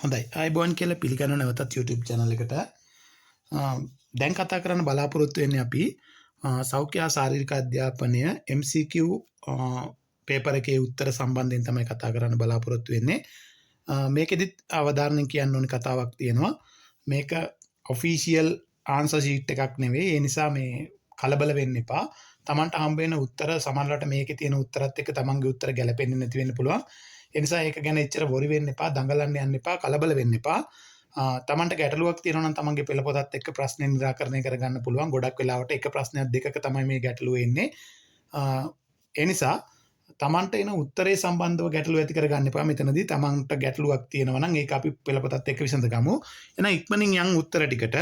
හොඳයි අයිබෝන් කියලා පිළිගන්න නැවතත් YouTube channel එකට දැන් කතා කරන්න බලාපොරොත්තු වෙන්නේ අපි සෞඛ්‍ය ශාරීරික අධ්‍යාපනය MCQ පේපර් එකේ උත්තර සම්බන්ධයෙන් තමයි කතා කරන්න බලාපොරොත්තු වෙන්නේ මේකෙදිත් අවධාරණය කියන්න ඕනේ කතාවක් තියෙනවා මේක ඔෆිෂියල් ආන්සර් ෂීට් එකක් නෙවෙයි ඒ නිසා මේ කලබල වෙන්න එපා තමන්ට හම්බ වෙන උත්තර සමහරවිට මේකේ තියෙන උත්තරත් එක්ක තමන්ගේ උත්තර ගැලපෙන්නේ නැති වෙන්න පුළුවන් ඒ නිසා ඒක ගැන එච්චර වොරි වෙන්න එපා දඟලන්න යන්න එපා කලබල වෙන්න එපා තමන්ට ගැටලුවක් තියෙනවා නම් තමන්ගේ පෙළ පොතත් එක්ක ප්‍රශ්න නිරාකරණය කරගන්න පුළුවන් ගොඩක් වෙලාවට එක ප්‍රශ්නයක් දෙකක තමයි මේ ගැටලුව එන්නේ ඒ නිසා තමන්ට එන උත්තරේ සම්බන්ධව ගැටලුව ඇති කරගන්න එපා මෙතනදී තමන්ට ගැටලුවක් තියෙනවා නම් ඒක අපි පෙළ පොතත් එක්ක විසඳගමු එහෙනම් ඉක්මනින් යන් උත්තර ටිකට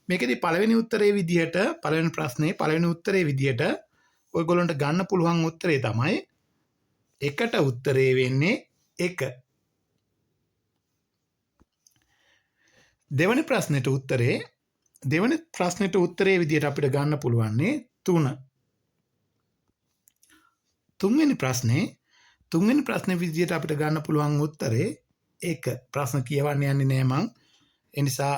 මේකෙදි පළවෙනි උත්තරේ විදියට පළවෙනි ප්‍රශ්නේ පළවෙනි උත්තරේ විදියට ඔයගොල්ලන්ට ගන්න පුළුවන් උත්තරේ තමයි එකට උත්තරේ වෙන්නේ 1 දෙවැනි ප්‍රශ්නෙට උත්තරේ විදියට අපිට ගන්න පුළුවන්නේ 3 තුන්වෙනි ප්‍රශ්නේ විදියට අපිට ගන්න පුළුවන් උත්තරේ 1 ප්‍රශ්න කියවන්න යන්නේ නැහැ මං ඒ නිසා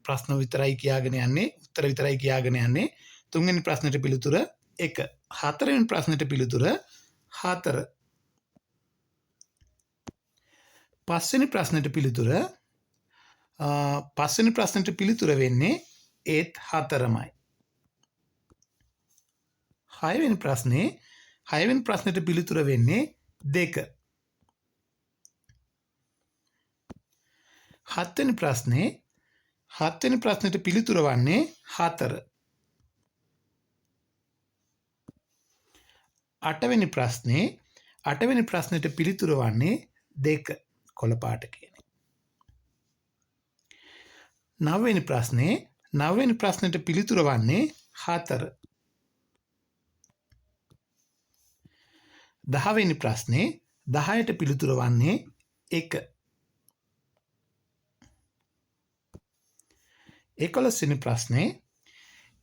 ප්‍රශ්න විතරයි කියාගෙන යන්නේ උත්තර විතරයි කියාගෙන යන්නේ තුන්වෙනි ප්‍රශ්නෙට පිළිතුර 1 හතරවෙනි ප්‍රශ්නෙට පිළිතුර 4 පස්වෙනි ප්‍රශ්නෙට පිළිතුර වෙන්නේ ඒත් 4මයි. හයවෙනි ප්‍රශ්නෙට පිළිතුර වෙන්නේ 2. හත්වෙනි ප්‍රශ්නෙට පිළිතුර වන්නේ 4. අටවෙනි ප්‍රශ්නෙට පිළිතුර වන්නේ 2 කොළ පාට කියන්නේ. නවවෙනි ප්‍රශ්නෙට පිළිතුර වන්නේ 4. 10ට පිළිතුර වන්නේ 1.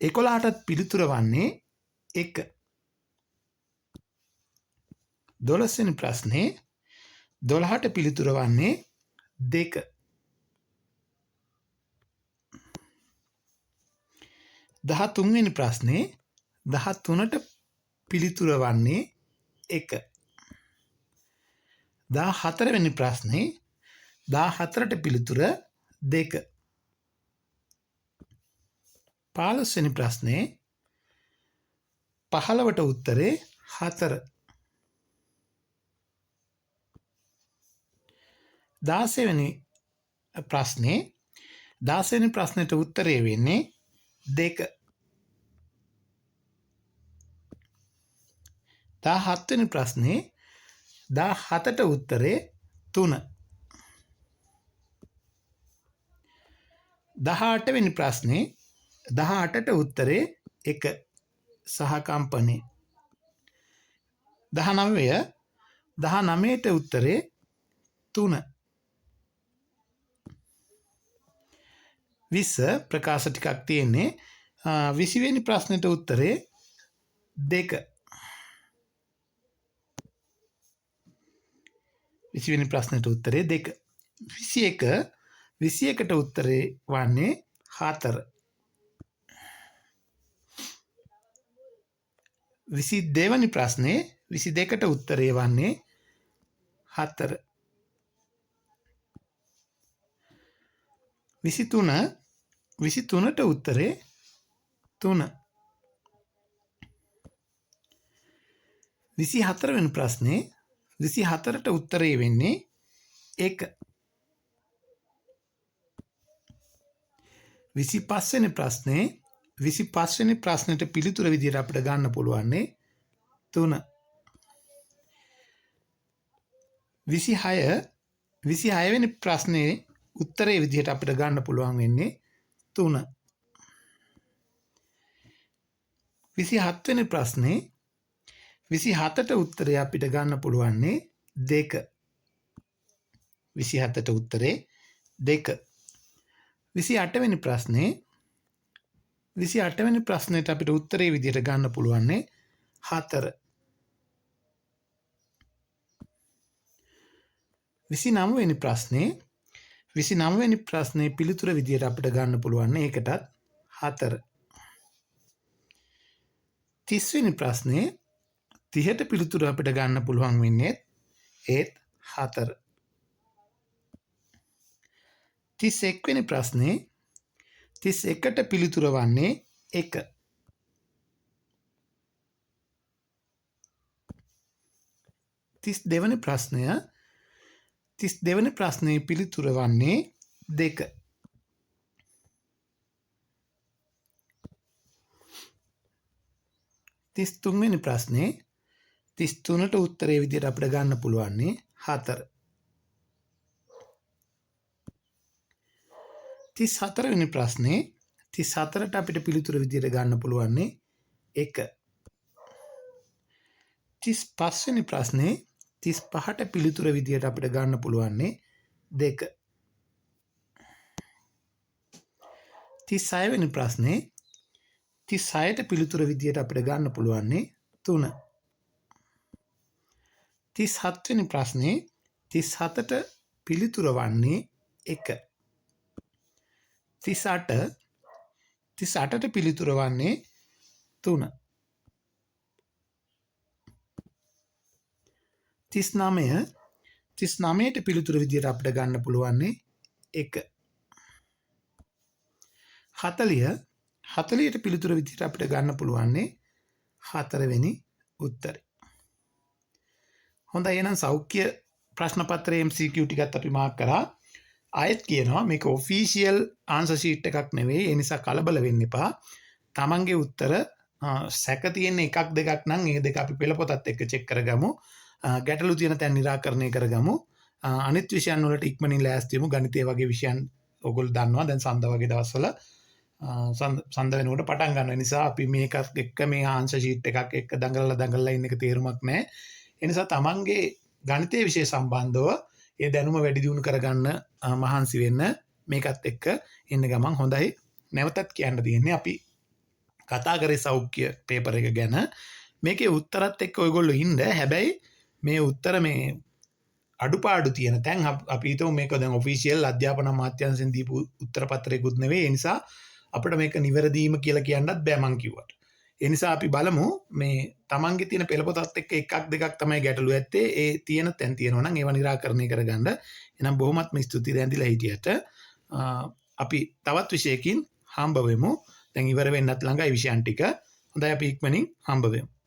11ටත් පිළිතුර වන්නේ 1. 12ට පිළිතුර වන්නේ 2. 13ට පිළිතුර වන්නේ 1. 14ට පිළිතුර 2. 15ට උත්තරේ 4. 16වෙනි ප්‍රශ්නෙට උත්තරේ වෙන්නේ 2. 17ට උත්තරේ 3. 18ට උත්තරේ 1 සහ කම්පණය. 19ට උත්තරේ 3. 20 ප්‍රකාශ ටිකක් තියෙන්නේ 20වෙනි ප්‍රශ්නෙට උත්තරේ 2. 20වෙනි ප්‍රශ්නෙට උත්තරේ 2. 21ට උත්තරේ වන්නේ 4. 22ට උත්තරේ වන්නේ 4. 23ට උත්තරේ 3. 24ට උත්තරේ වෙන්නේ 1. 25වෙනි ප්‍රශ්නෙට පිළිතුර විදියට අපිට ගන්න පුළුවන්නේ 3. 26වෙනි ප්‍රශ්නේ උත්තරේ විදියට අපිට ගන්න පුළුවන් වෙන්නේ 3. 27ට උත්තරේ අපිට ගන්න පුළුවන්නේ 2. 27ට උත්තරේ 2. 28වෙනි ප්‍රශ්නෙට අපිට උත්තරේ විදියට ගන්න පුළුවන්නේ 4. 29වෙනි 29 වෙනි ප්‍රශ්නේ පිළිතුර විදියට අපිට ගන්න පුළුවන් ඒකටත් 4. 30 වෙනි ප්‍රශ්නේ 30ට පිළිතුර අපිට ගන්න පුළුවන් වෙන්නේ ඒත් 4. 31 වෙනි ප්‍රශ්නේ 31ට පිළිතුර වන්නේ 1. 32 වෙනි ප්‍රශ්නය 32 වෙනි ප්‍රශ්නේ පිළිතුර වන්නේ 2. 33 වෙනි ප්‍රශ්නේ 33ට උත්තරේ විදියට අපිට ගන්න පුළුවන් 4. 34 වෙනි ප්‍රශ්නේ 34ට අපිට පිළිතුර විදියට ගන්න පුළුවන් 1. 35 වෙනි ප්‍රශ්නේ 35ට පිළිතුර විදියට අපිට ගන්න පුළුවන් 2. 36 වෙනි ප්‍රශ්නේ 36ට පිළිතුර විදියට අපිට ගන්න පුළුවන් 3. 37 වෙනි ප්‍රශ්නේ 37ට පිළිතුර වන්නේ 1. 38ට පිළිතුර වන්නේ 3. 39ට පිළිතුර විදියට අපිට ගන්න පුළුවන් 1. 40ට පිළිතුර විදියට අපිට ගන්න පුළුවන් 4 වෙනි උත්තරේ. හොඳයි එහෙනම් සෞඛ්‍ය ප්‍රශ්න පත්‍රයේ MCQ ටිකත් අපි මාක් කරා. ආයෙත් කියනවා මේක ඔෆිෂියල් ආන්සර් ෂීට් එකක් නෙවෙයි. ඒ නිසා කලබල වෙන්න එපා. තමන්ගේ උත්තර සැක තියෙන එකක් දෙකක් නම් ඒ දෙක අපි පෙළපොතත් එක්ක චෙක් කරගමු. ගැටලු තියෙන තැන් निराකරණය කරගමු. අනිත් විෂයන් වලට ඉක්මනින් ලෑස්ති වෙමු. ගණිතය වගේ විෂයන් ඔයගොල්ලෝ දන්නවා. දැන් සඳ වගේ දවස්වල සඳ වෙනකොට පටන් ගන්න නිසා අපි මේකත් එක්ක මේ ආන්සර් ෂීට් එකක් එක්ක දඟලලා ඉන්න එක තේරුමක් නැහැ. ඒ නිසා තමන්ගේ ගණිතයේ විෂය සම්බන්ධව ඒ දැනුම වැඩි දියුණු කරගන්න මහන්සි වෙන්න මේකත් එක්ක ඉන්න ගමන් හොඳයි. නැවතත් කියන්න තියෙන්නේ අපි කතා කරේ සෞඛ්‍ය පේපර් එක ගැන. මේකේ උත්තරත් එක්ක ඔයගොල්ලෝ ඉන්න. හැබැයි මේ උත්තර මේ අඩුපාඩු තියෙන තැන් අපි හිතමු මේක දැන් ඔෆිෂියල් අධ්‍යාපන අමාත්‍යාංශයෙන් දීපු උත්තර පත්‍රයකුත් නෙවෙයි. ඒ නිසා අපිට මේක නිවැරදීම කියලා කියන්නත් බෑ මං කිව්වට. ඒ නිසා අපි බලමු මේ තමන්ගේ තියෙන පෙළපොතත් එක්ක එකක් දෙකක් තමයි ගැටලු ඇත්තේ. ඒ තියෙන තැන් තියෙනවා නම් ඒවා निराකරණය කරගන්න. එහෙනම් බොහොමත්ම ස්තුතියි දැන්දිලා හිටියට. අපි තවත් විෂයකින් හම්බ වෙමු. දැන් ඉවර වෙන්නත් ළඟයි විෂයන් ටික. හොඳයි අපි ඉක්මනින් හම්බ වෙමු.